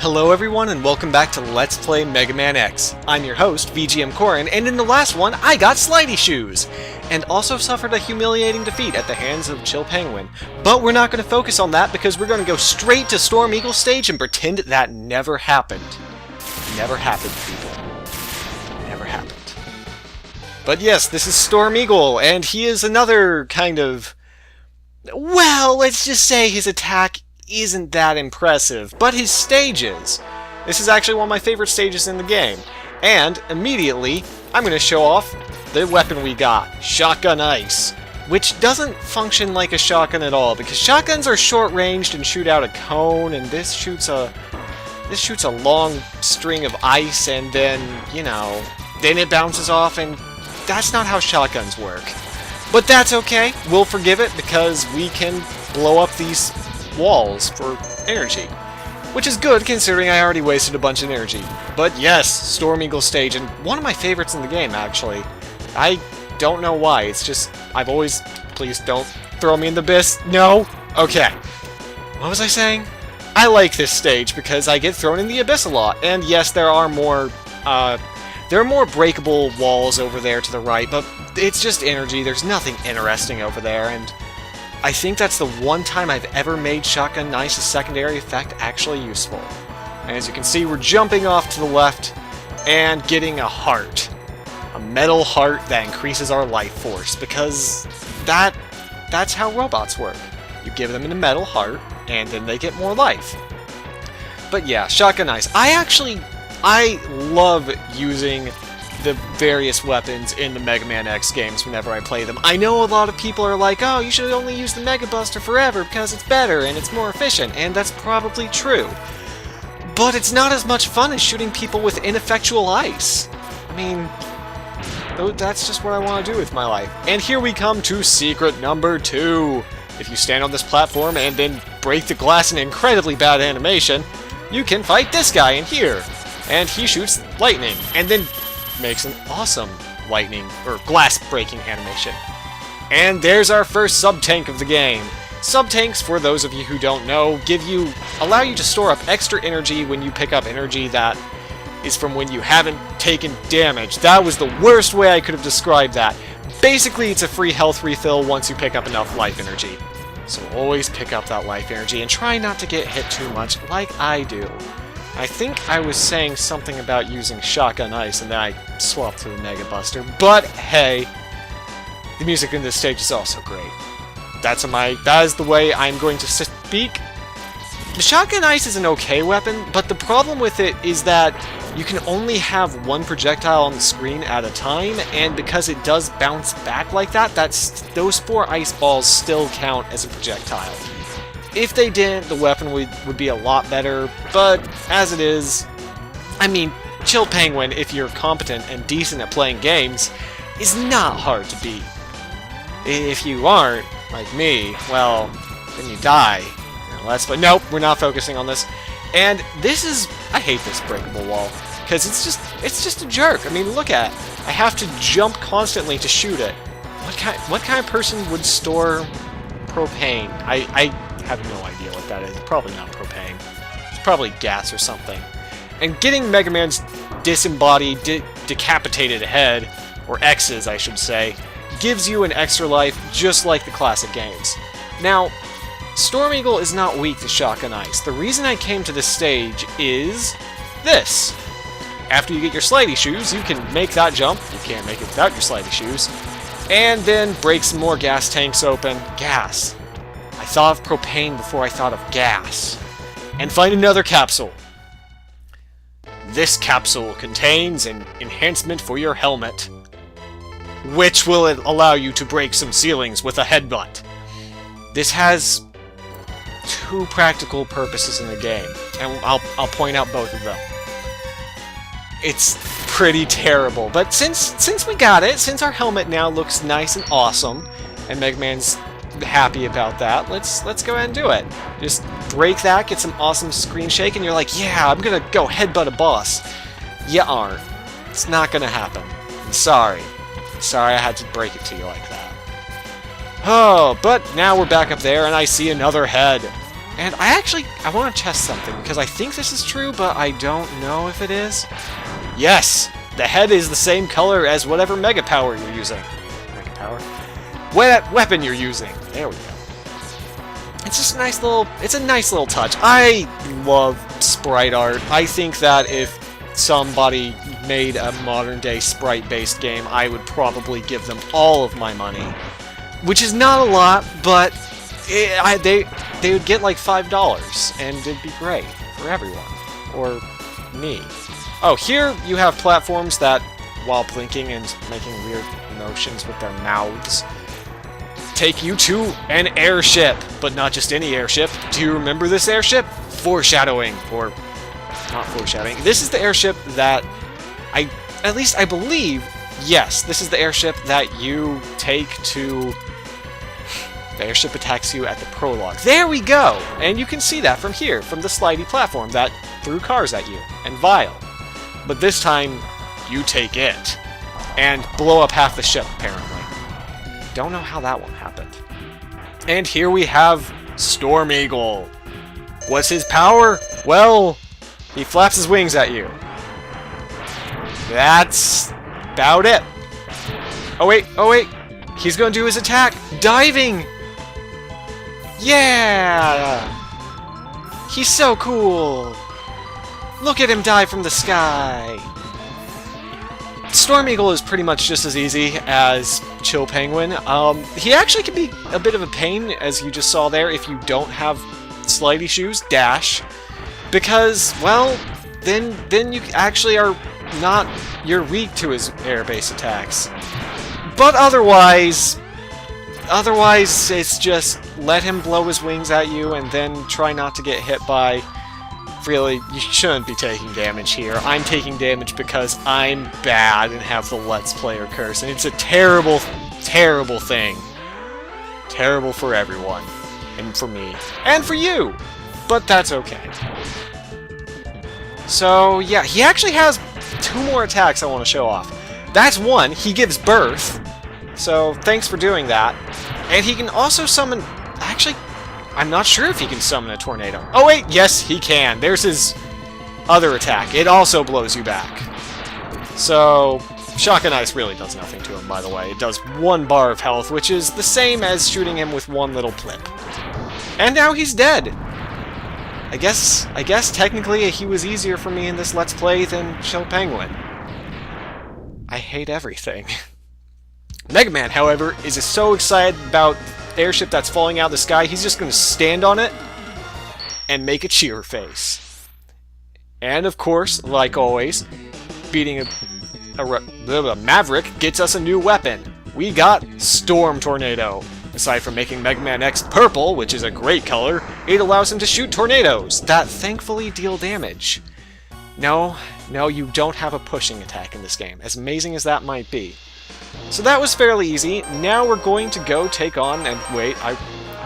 Hello everyone and welcome back to Let's Play Mega Man X. I'm your host, VGMKoren, and in the last one, I got Slidey Shoes! And also suffered a humiliating defeat at the hands of Chill Penguin. But we're not going to focus on that because we're going to go straight to Storm Eagle stage and pretend that never happened. Never happened, people. Never happened. But yes, this is Storm Eagle, and he is another kind of... well, let's just say his attack isn't that impressive, but his stage is. This is actually one of my favorite stages in the game. And, immediately, I'm going to show off the weapon we got, Shotgun Ice. Which doesn't function like a shotgun at all, because shotguns are short-ranged and shoot out a cone, and this shoots a long string of ice, and then, you know, then it bounces off, and that's not how shotguns work. But that's okay, we'll forgive it, because we can blow up these walls for energy. Which is good, considering I already wasted a bunch of energy. But yes, Storm Eagle stage, and one of my favorites in the game, actually. I don't know why, it's just, I've always... please don't throw me in the abyss. No? Okay. What was I saying? I like this stage because I get thrown in the abyss a lot, and yes, there are more breakable walls over there to the right, but it's just energy, there's nothing interesting over there, and I think that's the one time I've ever made Shotgun Ice, a secondary effect, actually useful. And as you can see, we're jumping off to the left and getting a heart. A metal heart that increases our life force, because that's how robots work. You give them a metal heart, and then they get more life. But yeah, Shotgun Ice. I love using the various weapons in the Mega Man X games whenever I play them. I know a lot of people are like, oh, you should only use the Mega Buster forever because it's better and it's more efficient, and that's probably true. But it's not as much fun as shooting people with ineffectual ice. I mean, that's just what I want to do with my life. And here we come to secret number 2. If you stand on this platform and then break the glass in incredibly bad animation, you can fight this guy in here. And he shoots lightning, and then makes an awesome lightning, or glass-breaking animation. And there's our first sub-tank of the game. Sub-tanks, for those of you who don't know, allow you to store up extra energy when you pick up energy that is from when you haven't taken damage. That was the worst way I could have described that. Basically, it's a free health refill once you pick up enough life energy. So always pick up that life energy, and try not to get hit too much, like I do. I think I was saying something about using Shotgun Ice, and then I swapped to the Mega Buster, but hey, the music in this stage is also great. That is the way I'm going to speak. The Shotgun Ice is an okay weapon, but the problem with it is that you can only have one projectile on the screen at a time, and because it does bounce back like that, those 4 ice balls still count as a projectile. If they didn't, the weapon would be a lot better, but as it is, I mean, Chill Penguin, if you're competent and decent at playing games, is not hard to beat. If you aren't, like me, well, then you die. But nope, we're not focusing on this. And this is, I hate this breakable wall, because it's just a jerk. I mean, look at it. I have to jump constantly to shoot it. What kind of person would store propane? I have no idea what that is. Probably not propane. It's probably gas or something. And getting Mega Man's disembodied, decapitated head, or X's I should say, gives you an extra life just like the classic games. Now, Storm Eagle is not weak to Shotgun Ice. The reason I came to this stage is this. After you get your Slidey Shoes, you can make that jump. You can't make it without your Slidey Shoes. And then break some more gas tanks open. Gas. I thought of propane before I thought of gas. And find another capsule. This capsule contains an enhancement for your helmet, which will allow you to break some ceilings with a headbutt. This has 2 practical purposes in the game, and I'll point out both of them. It's pretty terrible, but since we got it, since our helmet now looks nice and awesome, and Mega Man's happy about that, let's go ahead and do it. Just break that, get some awesome screen shake, and you're like, yeah, I'm gonna go headbutt a boss. You aren't. It's not gonna happen. I'm sorry. Sorry I had to break it to you like that. Oh, but now we're back up there, and I see another head. And I want to test something, because I think this is true, but I don't know if it is. Yes! The head is the same color as whatever Mega Power you're using. Mega Power? Weapon you're using. There we go. It's just a nice little touch. I love sprite art. I think that if somebody made a modern-day sprite-based game, I would probably give them all of my money. Which is not a lot, but they would get like $5, and it'd be great for everyone. Or me. Oh, here you have platforms that, while blinking and making weird motions with their mouths, take you to an airship. But not just any airship. Do you remember this airship? Foreshadowing. Or, not foreshadowing. This is the airship that at least I believe, yes, this is the airship that you take to... The airship attacks you at the prologue. There we go! And you can see that from here, from the slidey platform that threw cars at you, and Vile. But this time, you take it, and blow up half the ship, apparently. Don't know how that one happened. And here we have Storm Eagle. What's his power? Well, he flaps his wings at you. That's about it. Oh wait, he's gonna do his attack! Diving! Yeah! He's so cool! Look at him dive from the sky! Storm Eagle is pretty much just as easy as Chill Penguin. He actually can be a bit of a pain, as you just saw there, if you don't have slidey shoes, dash. Because, well, then you actually are not... You're weak to his air-based attacks. But otherwise, it's just let him blow his wings at you and then try not to get hit by... Really, you shouldn't be taking damage here. I'm taking damage because I'm bad and have the Let's Player curse, and it's a terrible, terrible thing. Terrible for everyone. And for me. And for you! But that's okay. So, yeah, he actually has 2 more attacks I want to show off. That's one. He gives birth. So, thanks for doing that. And he can also summon... Actually, I'm not sure if he can summon a tornado. Oh, wait! Yes, he can. There's his other attack. It also blows you back. So, Shock and Ice really does nothing to him, by the way. It does 1 bar of health, which is the same as shooting him with 1 little blip. And now he's dead! I guess technically he was easier for me in this Let's Play than Chill Penguin. I hate everything. Mega Man, however, is so excited about the airship that's falling out of the sky, he's just going to stand on it and make a cheer face. And of course, like always, beating a Maverick gets us a new weapon. We got Storm Tornado. Aside from making Mega Man X purple, which is a great color, it allows him to shoot tornadoes that thankfully deal damage. No, you don't have a pushing attack in this game, as amazing as that might be. So that was fairly easy. Now we're going to go take on, and wait, I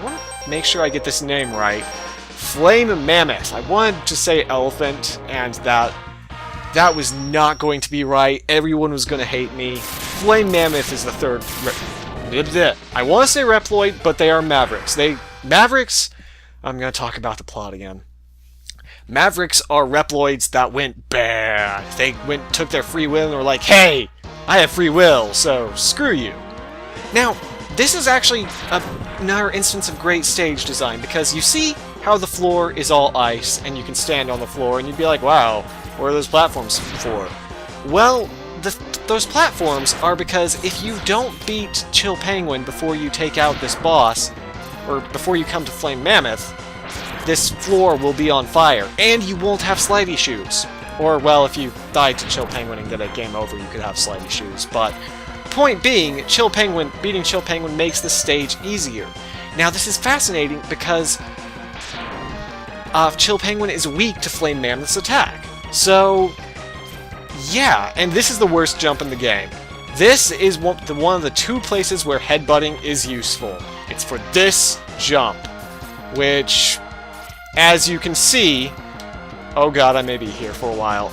want to make sure I get this name right. Flame Mammoth. I wanted to say elephant, and that was not going to be right. Everyone was going to hate me. Flame Mammoth is the third... I want to say Reploid, but they are Mavericks. Mavericks... I'm going to talk about the plot again. Mavericks are Reploids that went bad. They took their free will and were like, hey, I have free will, so screw you. Now, this is actually another instance of great stage design, because you see how the floor is all ice, and you can stand on the floor, and you'd be like, wow, what are those platforms for? Well, those platforms are because if you don't beat Chill Penguin before you take out this boss, or before you come to Flame Mammoth, this floor will be on fire, and you won't have slidey shoes. Or, well, if you died to Chill Penguin and get a game over, you could have slidey shoes. But, point being, beating Chill Penguin makes the stage easier. Now, this is fascinating because Chill Penguin is weak to Flame Mammoth's attack. So, yeah, and this is the worst jump in the game. This is one of the 2 places where headbutting is useful. It's for this jump, which, as you can see... Oh god, I may be here for a while.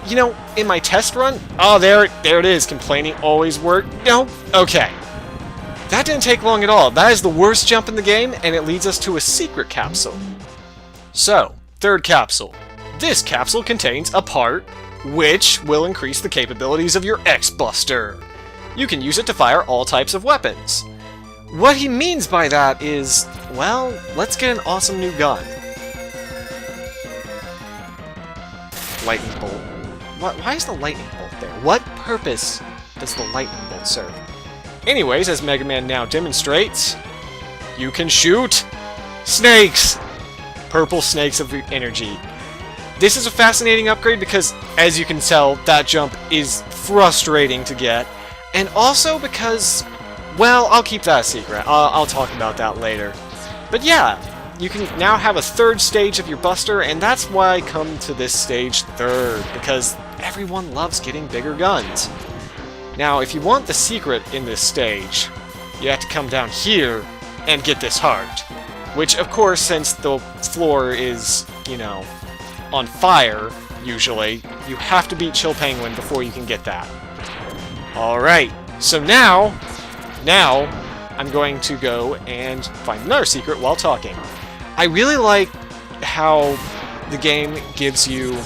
You know, in my test run... Oh, there it is. Complaining always worked. No? Okay. That didn't take long at all. That is the worst jump in the game, and it leads us to a secret capsule. So, third capsule. This capsule contains a part which will increase the capabilities of your X-Buster. You can use it to fire all types of weapons. What he means by that is, well, let's get an awesome new gun. Lightning bolt. Why is the lightning bolt there? What purpose does the lightning bolt serve? Anyways, as Mega Man now demonstrates, you can shoot snakes! Purple snakes of energy. This is a fascinating upgrade because, as you can tell, that jump is frustrating to get. And also because, well, I'll keep that a secret. I'll talk about that later. But yeah, you can now have a third stage of your Buster, and that's why I come to this stage third, because everyone loves getting bigger guns. Now, if you want the secret in this stage, you have to come down here and get this heart. Which, of course, since the floor is, you know, on fire, usually, you have to beat Chill Penguin before you can get that. Alright, so now, I'm going to go and find another secret while talking. I really like how the game gives you,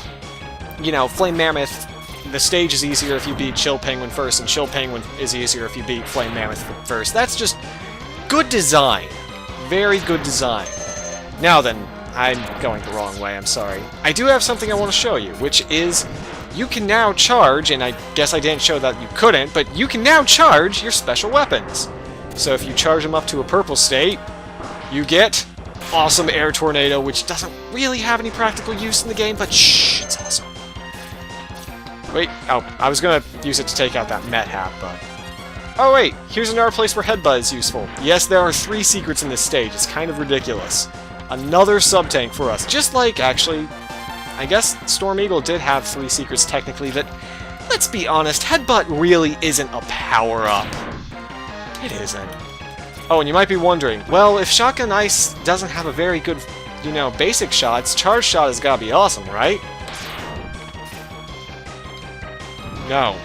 you know, Flame Mammoth. The stage is easier if you beat Chill Penguin first, and Chill Penguin is easier if you beat Flame Mammoth first. That's just good design. Very good design. Now then, I'm going the wrong way, I'm sorry. I do have something I want to show you, which is you can now charge, and I guess I didn't show that you couldn't, but you can now charge your special weapons. So if you charge them up to a purple state, you get awesome Air Tornado, which doesn't really have any practical use in the game, but shh, it's awesome. Wait, oh, I was gonna use it to take out that Met Hat, but... Oh wait, here's another place where Headbutt is useful. Yes, there are 3 secrets in this stage, it's kind of ridiculous. Another sub-tank for us, just like, actually, I guess Storm Eagle did have 3 secrets technically, but let's be honest, Headbutt really isn't a power-up. It isn't. Oh, and you might be wondering, well, if Shotgun Ice doesn't have a very good, you know, basic shots, Charge Shot has gotta be awesome, right? No.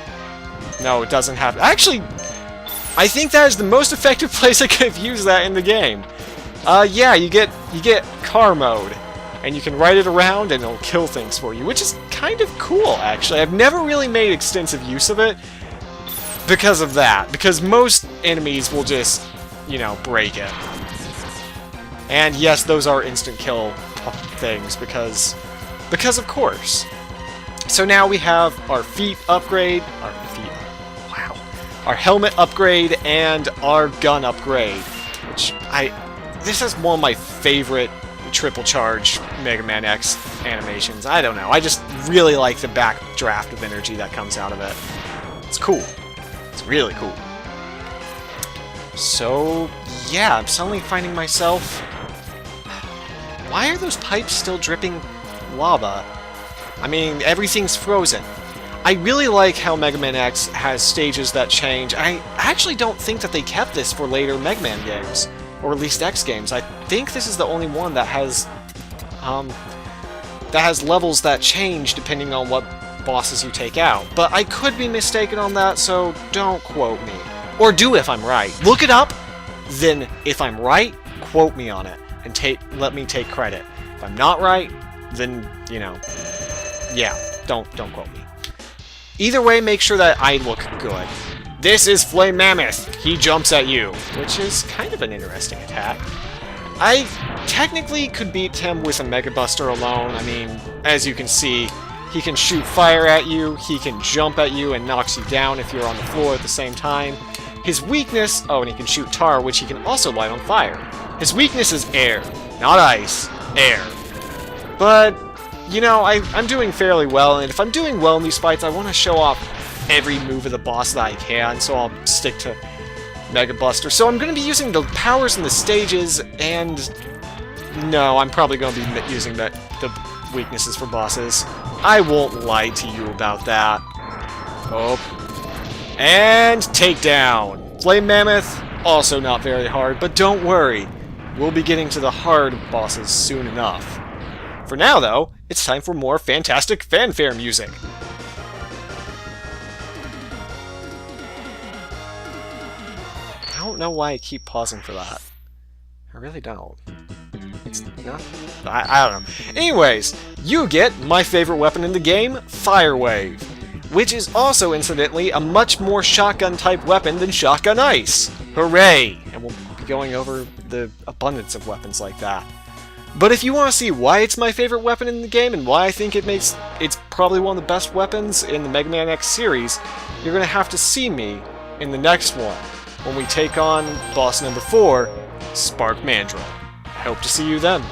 No, it doesn't have... Actually, I think that is the most effective place I could have used that in the game. Yeah, you get car mode, and you can ride it around and it'll kill things for you, which is kind of cool, actually. I've never really made extensive use of it because of that, because most enemies will just, you know, break it. And yes, those are instant kill things, because of course. So now we have our feet upgrade, our helmet upgrade, and our gun upgrade, which this is one of my favorite triple charge Mega Man X animations. I don't know, I just really like the backdraft of energy that comes out of it. It's cool. It's really cool. So, yeah, I'm suddenly finding myself... Why are those pipes still dripping lava? I mean, everything's frozen. I really like how Mega Man X has stages that change. I actually don't think that they kept this for later Mega Man games, or at least X games. I think this is the only one that has levels that change depending on what bosses you take out. But I could be mistaken on that, so don't quote me. Or do if I'm right. Look it up, then if I'm right, quote me on it, and let me take credit. If I'm not right, then, you know, yeah, don't quote me. Either way, make sure that I look good. This is Flame Mammoth. He jumps at you, which is kind of an interesting attack. I technically could beat him with a Mega Buster alone. I mean, as you can see, he can shoot fire at you, he can jump at you and knocks you down if you're on the floor at the same time. His weakness... Oh, and he can shoot tar, which he can also light on fire. His weakness is air, not ice. Air. But... you know, I'm doing fairly well, and if I'm doing well in these fights, I want to show off every move of the boss that I can, so I'll stick to Mega Buster. So I'm going to be using the powers in the stages, and... no, I'm probably going to be using the weaknesses for bosses. I won't lie to you about that. Oh. And takedown! Flame Mammoth, also not very hard, but don't worry. We'll be getting to the hard bosses soon enough. For now, though, it's time for more fantastic fanfare music. don't know why I keep pausing for that. I really don't. It's not... I don't know. Anyways, you get my favorite weapon in the game, Fire Wave, which is also, incidentally, a much more shotgun-type weapon than Shotgun Ice. Hooray! And we'll be going over the abundance of weapons like that. But if you want to see why it's my favorite weapon in the game and why I think it's probably one of the best weapons in the Mega Man X series, you're going to have to see me in the next one, when we take on boss number 4, Spark Mandrill. I hope to see you then.